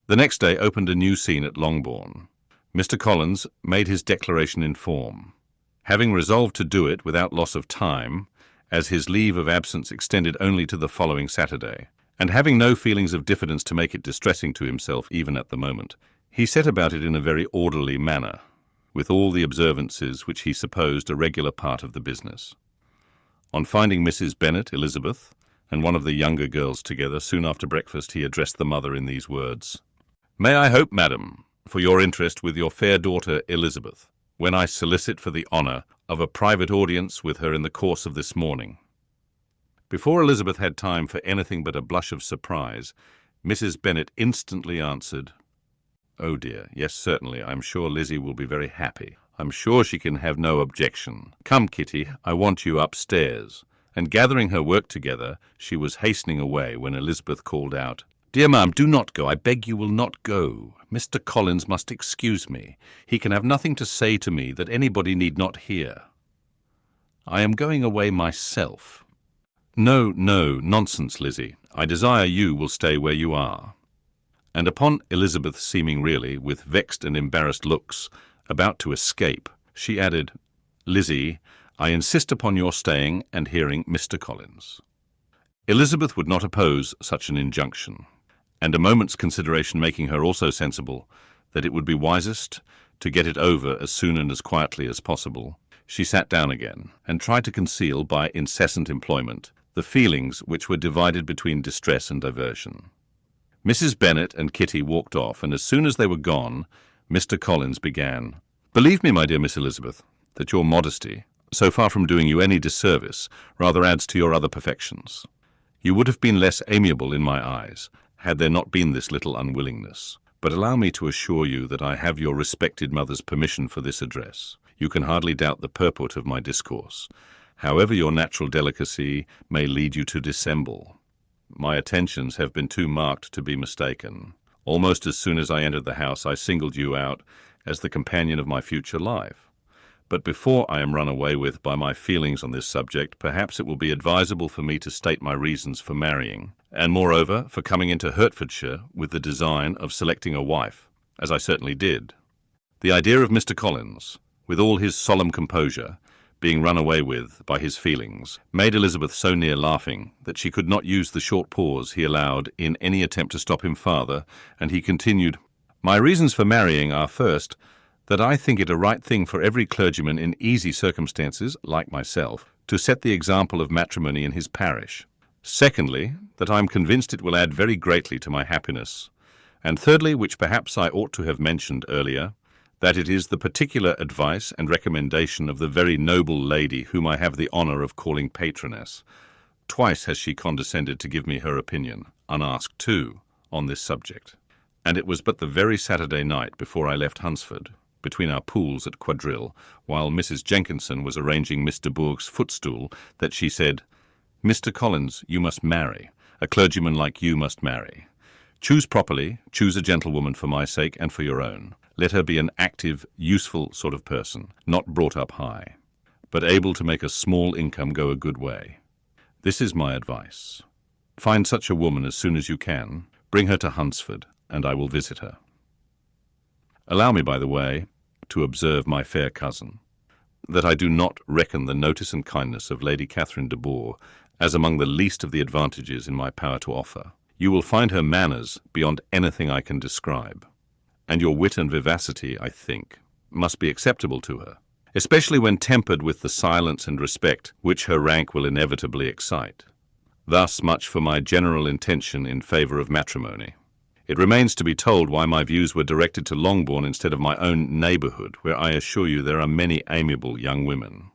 The next day opened a new scene at Longbourn. Mr. Collins made his declaration in form. Having resolved to do it without loss of time, as his leave of absence extended only to the following Saturday, and having no feelings of diffidence to make it distressing to himself even at the moment, he set about it in a very orderly manner, with all the observances which he supposed a regular part of the business. On finding Mrs. Bennet, Elizabeth, and one of the younger girls together, soon after breakfast he addressed the mother in these words: "May I hope, madam, for your interest with your fair daughter Elizabeth, when I solicit for the honour of a private audience with her in the course of this morning." Before Elizabeth had time for anything but a blush of surprise, Mrs. Bennet instantly answered, "Oh dear, yes, certainly, I'm sure Lizzie will be very happy. I'm sure she can have no objection. Come, Kitty, I want you upstairs." And gathering her work together, she was hastening away when Elizabeth called out, "Dear ma'am, do not go. I beg you will not go. Mr. Collins must excuse me. He can have nothing to say to me that anybody need not hear. I am going away myself." "No, no, nonsense, Lizzie. I desire you will stay where you are." And upon Elizabeth seeming really, with vexed and embarrassed looks, about to escape, she added, "Lizzie, I insist upon your staying and hearing Mr. Collins." Elizabeth would not oppose such an injunction, and a moment's consideration making her also sensible that it would be wisest to get it over as soon and as quietly as possible, she sat down again, and tried to conceal by incessant employment the feelings which were divided between distress and diversion. Mrs. Bennet and Kitty walked off, and as soon as they were gone, Mr. Collins began, "Believe me, my dear Miss Elizabeth, that your modesty, so far from doing you any disservice, rather adds to your other perfections. You would have been less amiable in my eyes, had there not been this little unwillingness. But allow me to assure you that I have your respected mother's permission for this address. You can hardly doubt the purport of my discourse, however your natural delicacy may lead you to dissemble. My attentions have been too marked to be mistaken. Almost as soon as I entered the house I singled you out as the companion of my future life. But before I am run away with by my feelings on this subject, perhaps it will be advisable for me to state my reasons for marrying, and moreover for coming into Hertfordshire with the design of selecting a wife, as I certainly did. The idea of Mr. Collins, with all his solemn composure, being run away with by his feelings, made Elizabeth so near laughing that she could not use the short pause he allowed in any attempt to stop him farther, and he continued, "My reasons for marrying are, first, that I think it a right thing for every clergyman in easy circumstances, like myself, to set the example of matrimony in his parish. Secondly, that I am convinced it will add very greatly to my happiness. And thirdly, which perhaps I ought to have mentioned earlier, that it is the particular advice and recommendation of the very noble lady whom I have the honour of calling patroness. Twice has she condescended to give me her opinion, unasked too, on this subject. And it was but the very Saturday night before I left Hunsford, between our pools at quadrille, while Mrs. Jenkinson was arranging Miss de Bourgh's footstool, that she said, 'Mr. Collins, you must marry. A clergyman like you must marry. Choose properly, choose a gentlewoman for my sake and for your own. Let her be an active, useful sort of person, not brought up high, but able to make a small income go a good way. This is my advice. Find such a woman as soon as you can, bring her to Hunsford, and I will visit her. Allow me, by the way, to observe, my fair cousin, that I do not reckon the notice and kindness of Lady Catherine de Bourgh as among the least of the advantages in my power to offer. You will find her manners beyond anything I can describe, and your wit and vivacity, I think, must be acceptable to her, especially when tempered with the silence and respect which her rank will inevitably excite. Thus much for my general intention in favour of matrimony. It remains to be told why my views were directed to Longbourn instead of my own neighbourhood, where I assure you there are many amiable young women.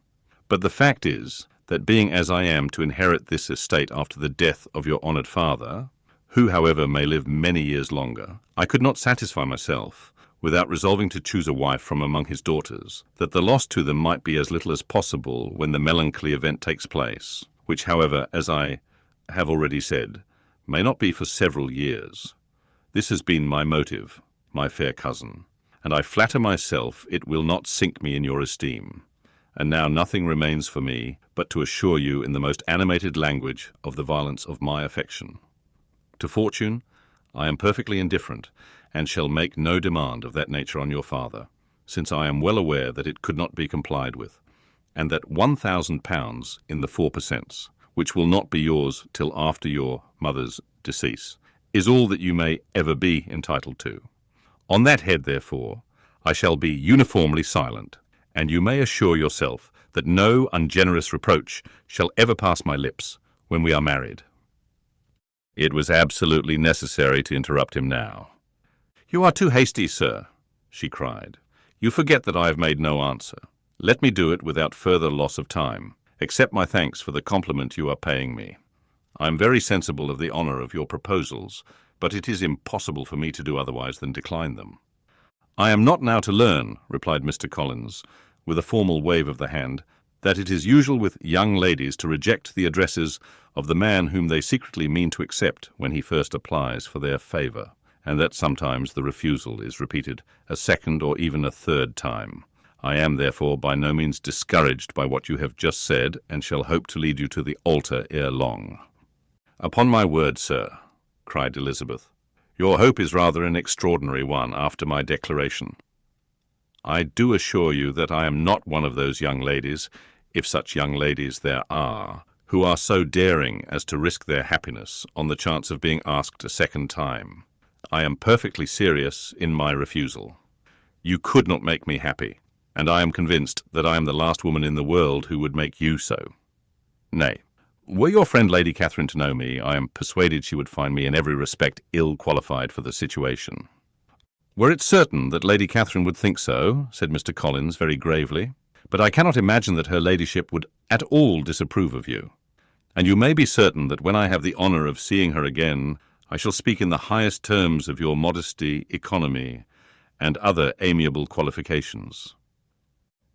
But the fact is that being as I am to inherit this estate after the death of your honoured father, who, however, may live many years longer, I could not satisfy myself, without resolving to choose a wife from among his daughters, that the loss to them might be as little as possible when the melancholy event takes place, which, however, as I have already said, may not be for several years. This has been my motive, my fair cousin, and I flatter myself it will not sink me in your esteem. And now nothing remains for me but to assure you in the most animated language of the violence of my affection. To fortune, I am perfectly indifferent, and shall make no demand of that nature on your father, since I am well aware that it could not be complied with, and that £1,000 in the 4%, which will not be yours till after your mother's decease, is all that you may ever be entitled to. On that head, therefore, I shall be uniformly silent, and you may assure yourself that no ungenerous reproach shall ever pass my lips when we are married." It was absolutely necessary to interrupt him now. "You are too hasty, sir," she cried. "You forget that I have made no answer. Let me do it without further loss of time. Accept my thanks for the compliment you are paying me. I am very sensible of the honour of your proposals, but it is impossible for me to do otherwise than decline them." "I am not now to learn," replied Mr. Collins, with a formal wave of the hand, "that it is usual with young ladies to reject the addresses of the man whom they secretly mean to accept when he first applies for their favour, and that sometimes the refusal is repeated a second or even a third time. I am, therefore, by no means discouraged by what you have just said, and shall hope to lead you to the altar ere long." "Upon my word, sir," cried Elizabeth, "your hope is rather an extraordinary one after my declaration. I do assure you that I am not one of those young ladies, if such young ladies there are, who are so daring as to risk their happiness on the chance of being asked a second time. I am perfectly serious in my refusal. You could not make me happy, and I am convinced that I am the last woman in the world who would make you so. Nay, were your friend Lady Catherine to know me, I am persuaded she would find me in every respect ill qualified for the situation." "Were it certain that Lady Catherine would think so," said Mr. Collins very gravely, "but I cannot imagine that her ladyship would at all disapprove of you. And you may be certain that when I have the honour of seeing her again, I shall speak in the highest terms of your modesty, economy, and other amiable qualifications.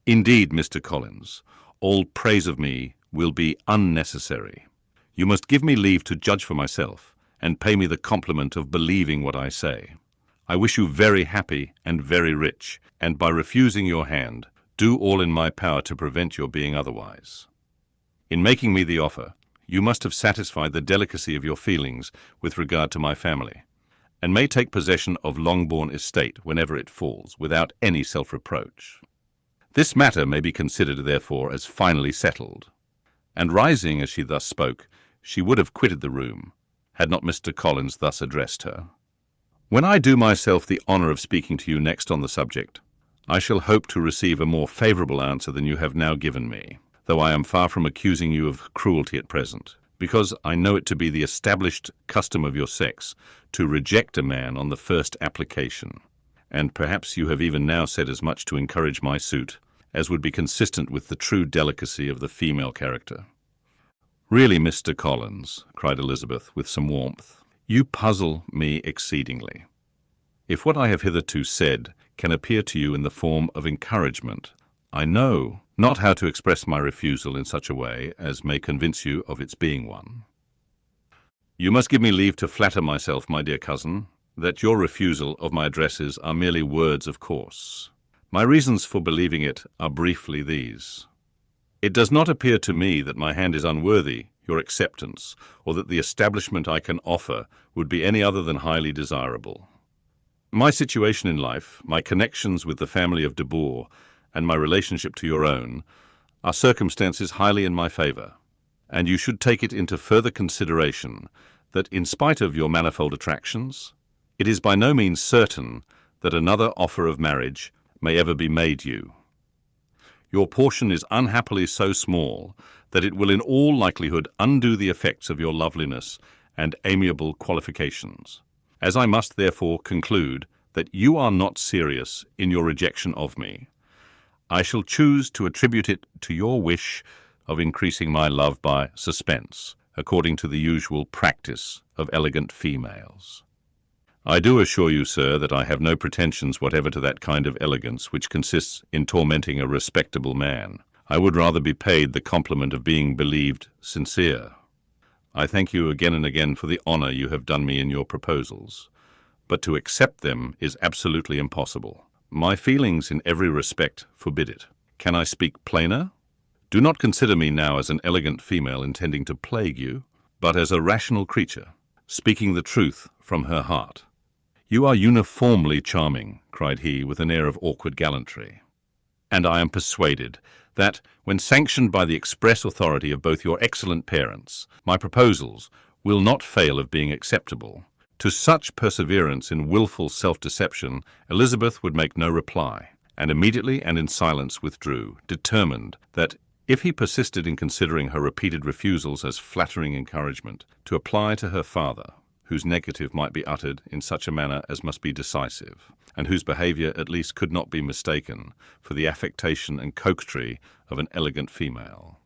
Indeed, Mr. Collins, all praise of me will be unnecessary. You must give me leave to judge for myself, and pay me the compliment of believing what I say. I wish you very happy and very rich, and by refusing your hand, do all in my power to prevent your being otherwise. In making me the offer, you must have satisfied the delicacy of your feelings with regard to my family, and may take possession of Longbourn estate whenever it falls, without any self-reproach. This matter may be considered, therefore, as finally settled." And rising as she thus spoke, she would have quitted the room, had not Mr. Collins thus addressed her. "When I do myself the honour of speaking to you next on the subject, I shall hope to receive a more favourable answer than you have now given me, though I am far from accusing you of cruelty at present, because I know it to be the established custom of your sex to reject a man on the first application, and perhaps you have even now said as much to encourage my suit as would be consistent with the true delicacy of the female character." "Really, Mr. Collins," cried Elizabeth with some warmth, "you puzzle me exceedingly. If what I have hitherto said can appear to you in the form of encouragement, I know not how to express my refusal in such a way as may convince you of its being one. You must give me leave to flatter myself, my dear cousin, that your refusal of my addresses are merely words of course. My reasons for believing it are briefly these. It does not appear to me that my hand is unworthy your acceptance, or that the establishment I can offer would be any other than highly desirable. My situation in life, my connections with the family of de Bourgh, and my relationship to your own, are circumstances highly in my favour, and you should take it into further consideration that, in spite of your manifold attractions, it is by no means certain that another offer of marriage may ever be made you. Your portion is unhappily so small that it will in all likelihood undo the effects of your loveliness and amiable qualifications. As I must therefore conclude that you are not serious in your rejection of me, I shall choose to attribute it to your wish of increasing my love by suspense, according to the usual practice of elegant females. I do assure you, sir, that I have no pretensions whatever to that kind of elegance which consists in tormenting a respectable man. I would rather be paid the compliment of being believed sincere. I thank you again and again for the honour you have done me in your proposals, but to accept them is absolutely impossible. My feelings in every respect forbid it. Can I speak plainer? Do not consider me now as an elegant female intending to plague you, but as a rational creature, speaking the truth from her heart. "You are uniformly charming," cried he, with an air of awkward gallantry. "And I am persuaded that, when sanctioned by the express authority of both your excellent parents, my proposals will not fail of being acceptable." To such perseverance in wilful self-deception Elizabeth would make no reply, and immediately and in silence withdrew, determined that, if he persisted in considering her repeated refusals as flattering encouragement, to apply to her father, whose negative might be uttered in such a manner as must be decisive, and whose behaviour at least could not be mistaken for the affectation and coquetry of an elegant female.